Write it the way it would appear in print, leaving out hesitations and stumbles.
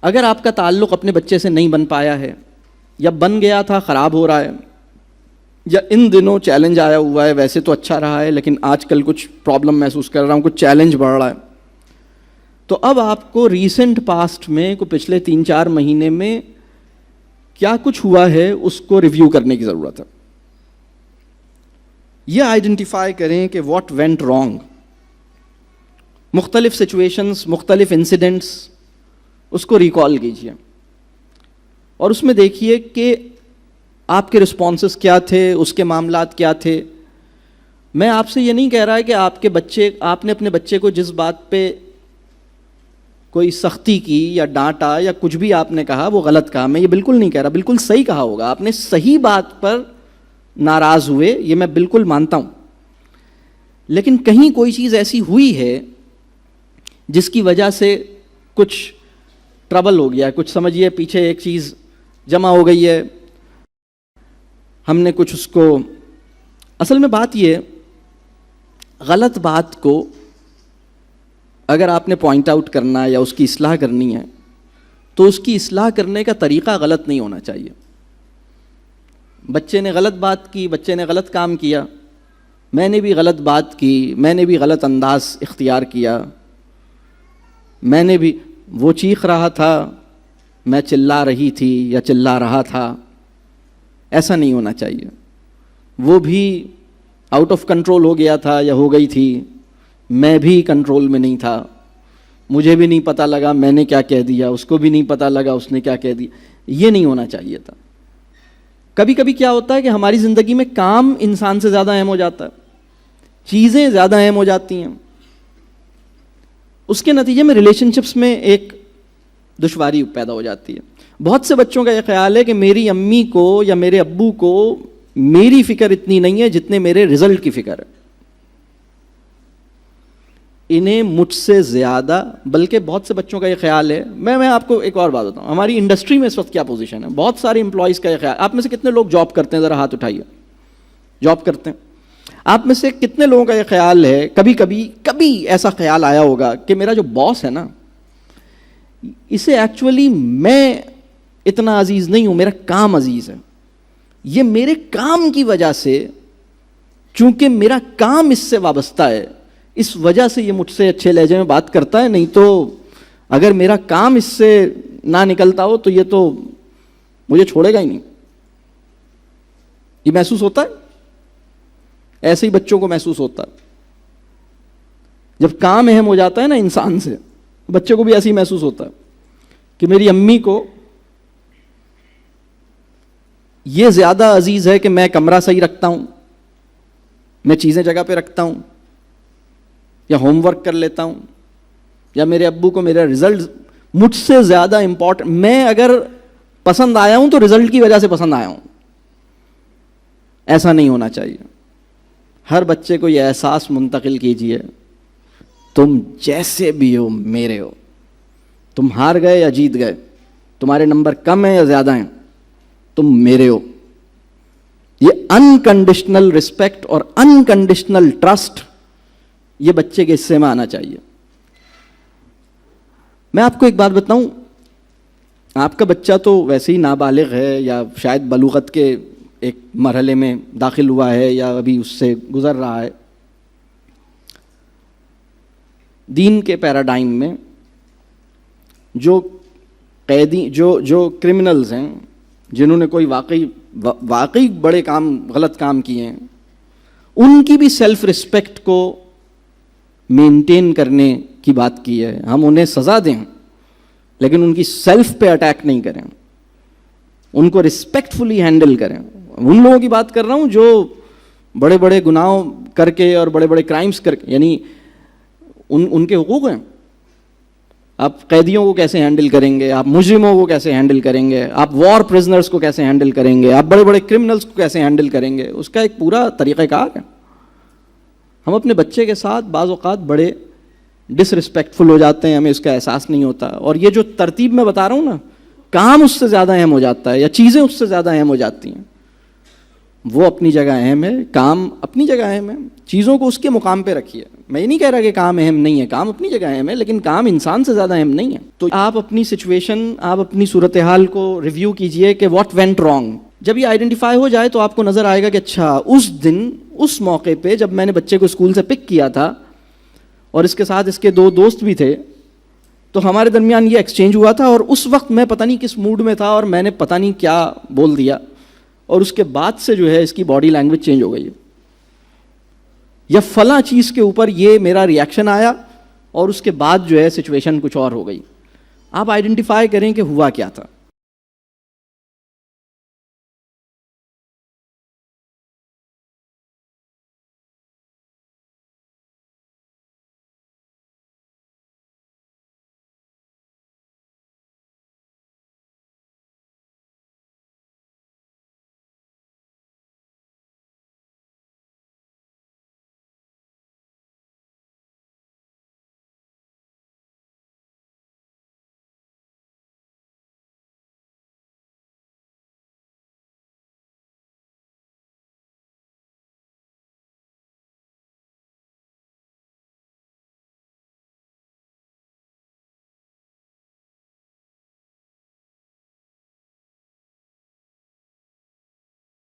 اگر آپ کا تعلق اپنے بچے سے نہیں بن پایا ہے یا بن گیا تھا خراب ہو رہا ہے یا ان دنوں چیلنج آیا ہوا ہے، ویسے تو اچھا رہا ہے لیکن آج کل کچھ پرابلم محسوس کر رہا ہوں، کچھ چیلنج بڑھ رہا ہے، تو اب آپ کو ریسنٹ پاسٹ میں پچھلے 3-4 مہینے میں کیا کچھ ہوا ہے اس کو ریویو کرنے کی ضرورت ہے. یہ آئیڈینٹیفائی کریں کہ واٹ وینٹ رانگ. مختلف سچویشنز، مختلف انسیڈنٹس، اس کو ریکال کیجیے اور اس میں دیکھیے کہ آپ کے رسپانسز کیا تھے، اس کے معاملات کیا تھے. میں آپ سے یہ نہیں کہہ رہا ہے کہ آپ نے اپنے بچے کو جس بات پہ کوئی سختی کی یا ڈانٹا یا کچھ بھی آپ نے کہا وہ غلط کہا، میں یہ بالکل نہیں کہہ رہا، بالکل صحیح کہا ہوگا، آپ نے صحیح بات پر ناراض ہوئے، یہ میں بالکل مانتا ہوں. لیکن کہیں کوئی چیز ایسی ہوئی ہے جس کی وجہ سے کچھ ٹربل ہو گیا ہے، کچھ سمجھیے پیچھے ایک چیز جمع ہو گئی ہے، ہم نے کچھ اس کو، اصل میں بات یہ غلط بات کو اگر آپ نے پوائنٹ آؤٹ کرنا ہے یا اس کی اصلاح کرنی ہے تو اس کی اصلاح کرنے کا طریقہ غلط نہیں ہونا چاہیے. بچے نے غلط بات کی، بچے نے غلط کام کیا، میں نے بھی غلط بات کی، میں نے بھی غلط انداز اختیار کیا، میں نے بھی، وہ چیخ رہا تھا، میں چلا رہی تھی یا چلا رہا تھا، ایسا نہیں ہونا چاہیے. وہ بھی آؤٹ آف کنٹرول ہو گیا تھا یا ہو گئی تھی، میں بھی کنٹرول میں نہیں تھا، مجھے بھی نہیں پتہ لگا میں نے کیا کہہ دیا، اس کو بھی نہیں پتہ لگا اس نے کیا کہہ دیا. یہ نہیں ہونا چاہیے تھا. کبھی کبھی کیا ہوتا ہے کہ ہماری زندگی میں کام انسان سے زیادہ اہم ہو جاتا ہے، چیزیں زیادہ اہم ہو جاتی ہیں، اس کے نتیجے میں ریلیشن شپس میں ایک دشواری پیدا ہو جاتی ہے. بہت سے بچوں کا یہ خیال ہے کہ میری امی کو یا میرے ابو کو میری فکر اتنی نہیں ہے جتنے میرے رزلٹ کی فکر ہے. انہیں مجھ سے زیادہ، بلکہ بہت سے بچوں کا یہ خیال ہے، میں آپ کو ایک اور بات بتاؤں، ہماری انڈسٹری میں اس وقت کیا پوزیشن ہے. بہت سارے امپلائیز کا یہ خیال، آپ میں سے کتنے لوگ جاب کرتے ہیں، ذرا ہاتھ اٹھائیے، جاب کرتے ہیں. آپ میں سے کتنے لوگوں کا یہ خیال ہے، کبھی ایسا خیال آیا ہوگا کہ میرا جو باس ہے نا، اسے ایکچولی میں اتنا عزیز نہیں ہوں، میرا کام عزیز ہے، یہ میرے کام کی وجہ سے، چونکہ میرا کام اس سے وابستہ ہے، اس وجہ سے یہ مجھ سے اچھے لہجے میں بات کرتا ہے، نہیں تو اگر میرا کام اس سے نہ نکلتا ہو تو یہ تو مجھے چھوڑے گا ہی نہیں. یہ محسوس ہوتا ہے، ایسے ہی بچوں کو محسوس ہوتا ہے. جب کام اہم ہو جاتا ہے نا انسان سے، بچے کو بھی ایسے ہی محسوس ہوتا ہے کہ میری امی کو یہ زیادہ عزیز ہے کہ میں کمرہ صحیح رکھتا ہوں، میں چیزیں جگہ پہ رکھتا ہوں، یا ہوم ورک کر لیتا ہوں، یا میرے ابو کو میرا رزلٹ مجھ سے زیادہ امپورٹنٹ، میں اگر پسند آیا ہوں تو رزلٹ کی وجہ سے پسند آیا ہوں. ایسا نہیں ہونا چاہیے. ہر بچے کو یہ احساس منتقل کیجیے، تم جیسے بھی ہو میرے ہو، تم ہار گئے یا جیت گئے، تمہارے نمبر کم ہیں یا زیادہ ہیں، تم میرے ہو. یہ انکنڈیشنل رسپیکٹ اور انکنڈیشنل ٹرسٹ یہ بچے کے حصے میں آنا چاہیے. میں آپ کو ایک بات بتاؤں، آپ کا بچہ تو ویسے ہی نابالغ ہے یا شاید بلوغت کے ایک مرحلے میں داخل ہوا ہے یا ابھی اس سے گزر رہا ہے. دین کے پیراڈائم میں جو قیدی، جو کرمنلز ہیں، جنہوں نے کوئی واقعی بڑے کام، غلط کام کیے ہیں، ان کی بھی سیلف رسپیکٹ کو مینٹین کرنے کی بات کی ہے. ہم انہیں سزا دیں لیکن ان کی سیلف پہ اٹیک نہیں کریں، ان کو رسپیکٹفلی ہینڈل کریں. ان لوگوں کی بات کر رہا ہوں جو بڑے بڑے گناہوں کر کے اور بڑے بڑے کرائمز کر کے، یعنی ان کے حقوق ہیں. آپ قیدیوں کو کیسے ہینڈل کریں گے، آپ مجرموں کو کیسے ہینڈل کریں گے، آپ وار پرزنرز کو کیسے ہینڈل کریں گے، آپ بڑے بڑے کرمنلز کو کیسے ہینڈل کریں گے، اس کا ایک پورا طریقہ کار ہے. ہم اپنے بچے کے ساتھ بعض اوقات بڑے ڈس رسپیکٹفل ہو جاتے ہیں، ہمیں اس کا احساس نہیں ہوتا. اور یہ جو ترتیب میں بتا رہا ہوں نا، کام اس سے زیادہ اہم ہو جاتا ہے یا چیزیں اس سے زیادہ اہم ہو جاتی ہیں. وہ اپنی جگہ اہم ہے, کام اپنی جگہ اہم ہے, چیزوں کو اس کے مقام پہ رکھیے. میں یہ نہیں کہہ رہا کہ کام اہم نہیں ہے, کام اپنی جگہ اہم ہے, لیکن کام انسان سے زیادہ اہم نہیں ہے. تو آپ اپنی سچویشن, آپ اپنی صورتحال کو ریویو کیجئے کہ واٹ وینٹ رانگ. جب یہ آئیڈینٹیفائی ہو جائے تو آپ کو نظر آئے گا کہ اچھا اس دن, اس موقع پہ جب میں نے بچے کو اسکول سے پک کیا تھا اور اس کے ساتھ اس کے 2 دوست بھی تھے, تو ہمارے درمیان یہ ایکسچینج ہوا تھا, اور اس وقت میں پتہ نہیں کس موڈ میں تھا اور میں نے پتہ نہیں کیا بول دیا, اور اس کے بعد سے جو ہے اس کی باڈی لینگویج چینج ہو گئی, یا فلاں چیز کے اوپر یہ میرا ریئیکشن آیا اور اس کے بعد جو ہے سچویشن کچھ اور ہو گئی. آپ آئیڈینٹیفائی کریں کہ ہوا کیا تھا.